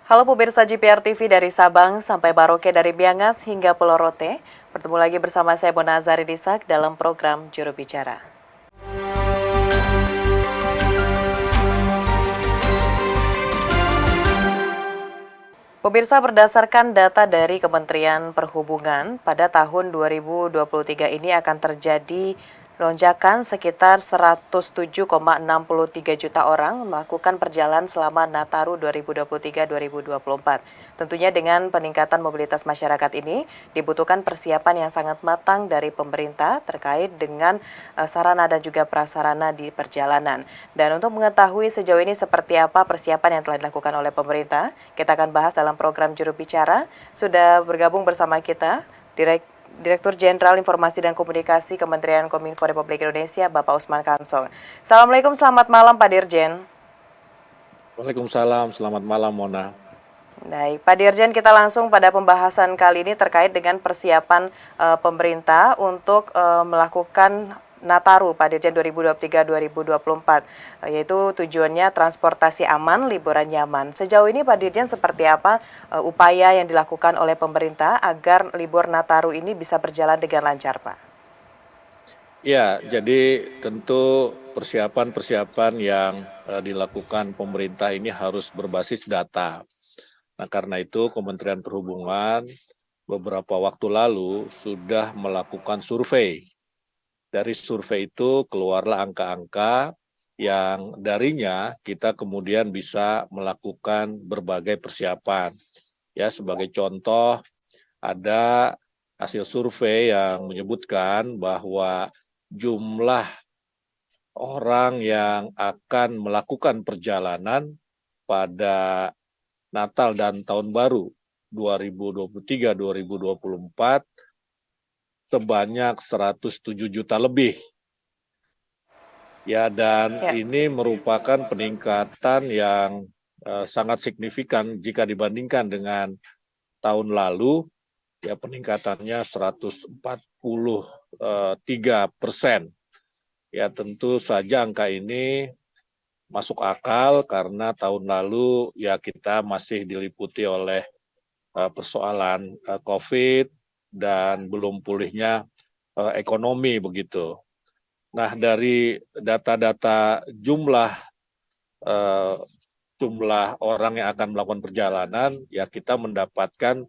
Halo pemirsa GPR TV dari Sabang sampai Baroke dari Miangas hingga Pulau Rote. Bertemu lagi bersama saya Bona Azari Disak dalam program Juru Bicara. Pemirsa, berdasarkan data dari Kementerian Perhubungan, pada tahun 2023 ini akan terjadi lonjakan sekitar 107,63 juta orang melakukan perjalanan selama Nataru 2023-2024. Tentunya dengan peningkatan mobilitas masyarakat ini dibutuhkan persiapan yang sangat matang dari pemerintah terkait dengan sarana dan juga prasarana di perjalanan. Dan untuk mengetahui sejauh ini seperti apa persiapan yang telah dilakukan oleh pemerintah, kita akan bahas dalam program Juru Bicara. Sudah bergabung bersama kita Direktur Jenderal Informasi dan Komunikasi Kementerian Kominfo Republik Indonesia, Bapak Usman Kansong. Assalamualaikum, selamat malam Pak Dirjen. Waalaikumsalam, selamat malam Mona. Baik, Pak Dirjen, kita langsung pada pembahasan kali ini terkait dengan persiapan pemerintah untuk melakukan Nataru Pak Dirjen 2023-2024, yaitu tujuannya transportasi aman, liburan nyaman. Sejauh ini Pak Dirjen seperti apa upaya yang dilakukan oleh pemerintah agar libur Nataru ini bisa berjalan dengan lancar, Pak? Ya, jadi tentu persiapan-persiapan yang dilakukan pemerintah ini harus berbasis data. Nah, karena itu Kementerian Perhubungan beberapa waktu lalu sudah melakukan survei. Dari survei itu keluarlah angka-angka yang darinya kita kemudian bisa melakukan berbagai persiapan. Ya, sebagai contoh ada hasil survei yang menyebutkan bahwa jumlah orang yang akan melakukan perjalanan pada Natal dan Tahun Baru 2023-2024 sebanyak 107 juta lebih. Ya, dan ini merupakan peningkatan yang sangat signifikan jika dibandingkan dengan tahun lalu. Ya, peningkatannya 143%. Ya, tentu saja angka ini masuk akal karena tahun lalu ya kita masih diliputi oleh persoalan COVID dan belum pulihnya ekonomi begitu. Nah, dari data-data jumlah orang yang akan melakukan perjalanan, ya kita mendapatkan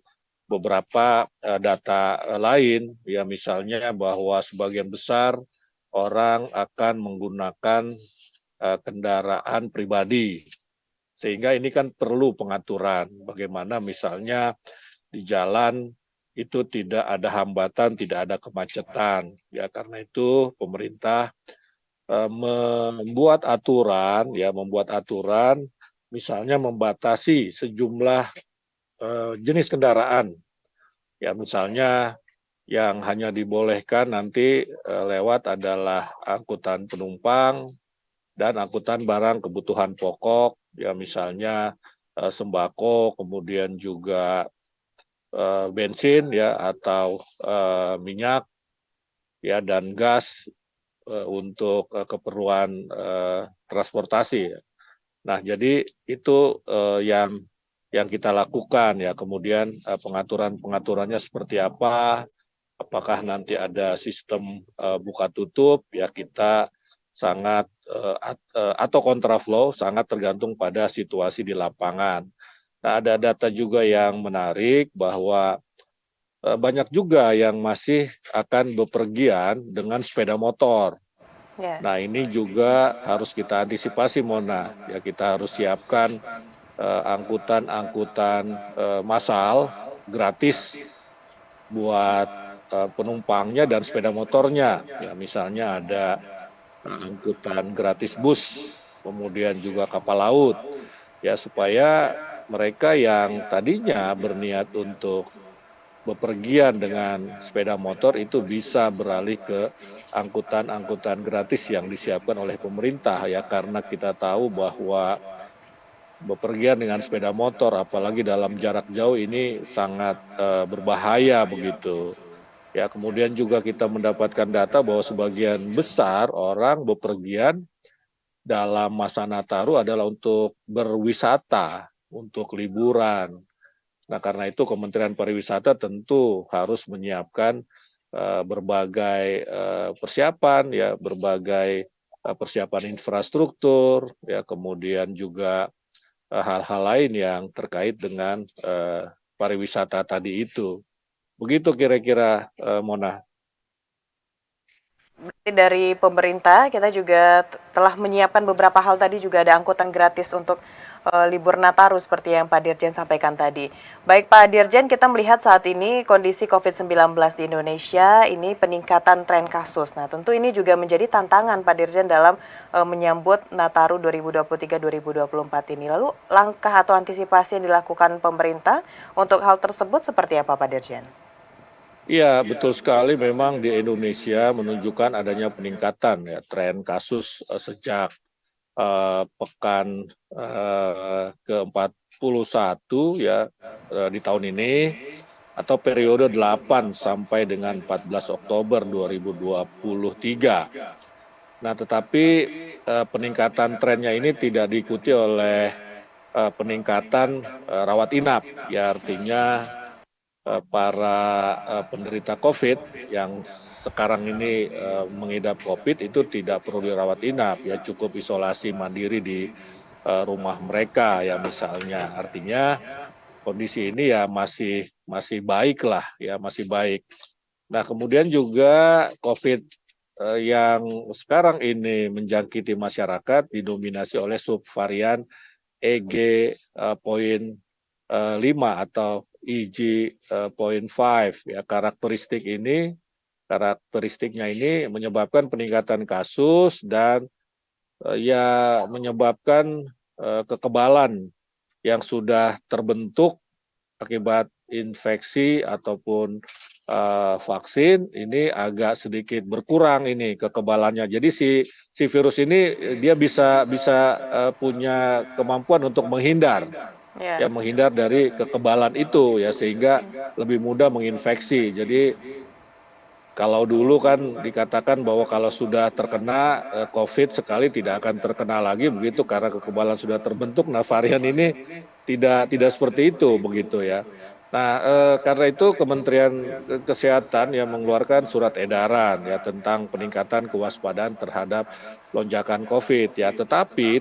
beberapa data lain, ya misalnya bahwa sebagian besar orang akan menggunakan kendaraan pribadi, sehingga ini kan perlu pengaturan, bagaimana misalnya di jalan itu tidak ada hambatan, tidak ada kemacetan. Ya, karena itu pemerintah membuat aturan, misalnya membatasi sejumlah jenis kendaraan. Ya, misalnya yang hanya dibolehkan nanti lewat adalah angkutan penumpang dan angkutan barang kebutuhan pokok, ya misalnya sembako, kemudian juga bensin ya atau minyak ya dan gas untuk keperluan transportasi. Nah, jadi itu yang kita lakukan ya. Kemudian pengaturannya seperti apa? Apakah nanti ada sistem buka tutup? Ya, kita sangat atau kontraflow sangat tergantung pada situasi di lapangan. Nah, ada data juga yang menarik bahwa banyak juga yang masih akan bepergian dengan sepeda motor. Nah, ini juga harus kita antisipasi, Mona. Ya, kita harus siapkan angkutan-angkutan massal gratis buat penumpangnya dan sepeda motornya. Ya, misalnya ada angkutan gratis bus, kemudian juga kapal laut, ya supaya mereka yang tadinya berniat untuk bepergian dengan sepeda motor itu bisa beralih ke angkutan-angkutan gratis yang disiapkan oleh pemerintah ya, karena kita tahu bahwa bepergian dengan sepeda motor apalagi dalam jarak jauh ini sangat berbahaya begitu. Ya, kemudian juga kita mendapatkan data bahwa sebagian besar orang bepergian dalam masa Nataru adalah untuk berwisata. untuk liburan. Nah, karena itu Kementerian Pariwisata tentu harus menyiapkan berbagai persiapan, ya, berbagai persiapan infrastruktur, ya, kemudian juga hal-hal lain yang terkait dengan pariwisata tadi itu. Begitu kira-kira, Mona. Berarti dari pemerintah kita juga telah menyiapkan beberapa hal tadi, juga ada angkutan gratis untuk libur Nataru seperti yang Pak Dirjen sampaikan tadi. Baik Pak Dirjen, kita melihat saat ini kondisi COVID-19 di Indonesia ini peningkatan tren kasus. Nah, tentu ini juga menjadi tantangan Pak Dirjen dalam menyambut Nataru 2023-2024 ini. Lalu langkah atau antisipasi yang dilakukan pemerintah untuk hal tersebut seperti apa Pak Dirjen? Iya, betul sekali. Memang di Indonesia menunjukkan adanya peningkatan, ya, tren kasus sejak pekan ke-41, ya, di tahun ini, atau periode 8 sampai dengan 14 Oktober 2023. Nah, tetapi peningkatan trennya ini tidak diikuti oleh peningkatan rawat inap, ya, artinya para penderita COVID yang sekarang ini mengidap COVID itu tidak perlu dirawat inap, ya, cukup isolasi mandiri di rumah mereka, ya, misalnya. Artinya kondisi ini ya masih baik lah, ya, masih baik. Nah, kemudian juga COVID yang sekarang ini menjangkiti masyarakat didominasi oleh subvarian EG.5 atau EG.5, ya. Karakteristiknya ini menyebabkan peningkatan kasus dan ya menyebabkan kekebalan yang sudah terbentuk akibat infeksi ataupun vaksin ini agak sedikit berkurang ini kekebalannya. Jadi si virus ini dia bisa punya kemampuan untuk menghindar, Ya. ya, menghindar dari kekebalan itu, ya, sehingga lebih mudah menginfeksi. Jadi kalau dulu kan dikatakan bahwa kalau sudah terkena COVID sekali tidak akan terkena lagi begitu karena kekebalan sudah terbentuk. Nah, varian ini tidak seperti itu begitu, ya. Nah, karena itu Kementerian Kesehatan yang mengeluarkan surat edaran, ya, tentang peningkatan kewaspadaan terhadap lonjakan COVID, ya. Tetapi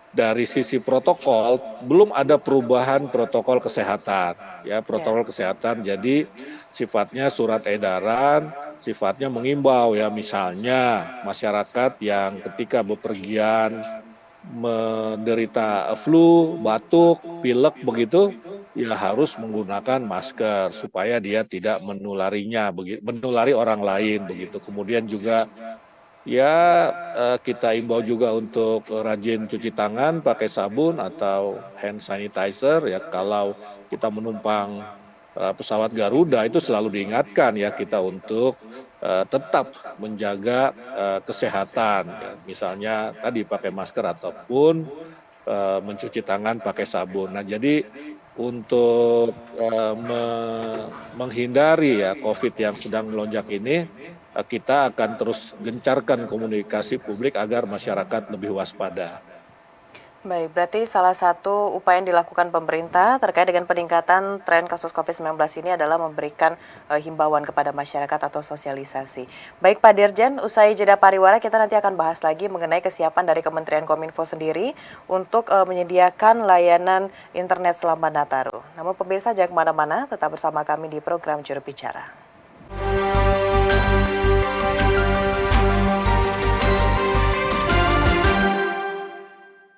dari sisi protokol belum ada perubahan protokol kesehatan, ya, Ya. protokol kesehatan. Jadi sifatnya surat edaran, sifatnya mengimbau, ya, misalnya masyarakat yang ketika bepergian menderita flu, batuk, pilek begitu, ya harus menggunakan masker supaya dia tidak menulari orang lain begitu. Kemudian juga, ya, kita imbau juga untuk rajin cuci tangan pakai sabun atau hand sanitizer, ya. Kalau kita menumpang pesawat Garuda itu selalu diingatkan, ya, kita untuk tetap menjaga kesehatan, ya. Misalnya tadi pakai masker ataupun mencuci tangan pakai sabun. Nah, jadi untuk menghindari, ya, COVID yang sedang melonjak ini, kita akan terus gencarkan komunikasi publik agar masyarakat lebih waspada. Baik, berarti salah satu upaya yang dilakukan pemerintah terkait dengan peningkatan tren kasus COVID-19 ini adalah memberikan himbauan kepada masyarakat atau sosialisasi. Baik Pak Dirjen, usai jeda pariwara kita nanti akan bahas lagi mengenai kesiapan dari Kementerian Kominfo sendiri untuk menyediakan layanan internet selama Nataru. Namun pemirsa jangan kemana-mana, tetap bersama kami di program Juru Bicara.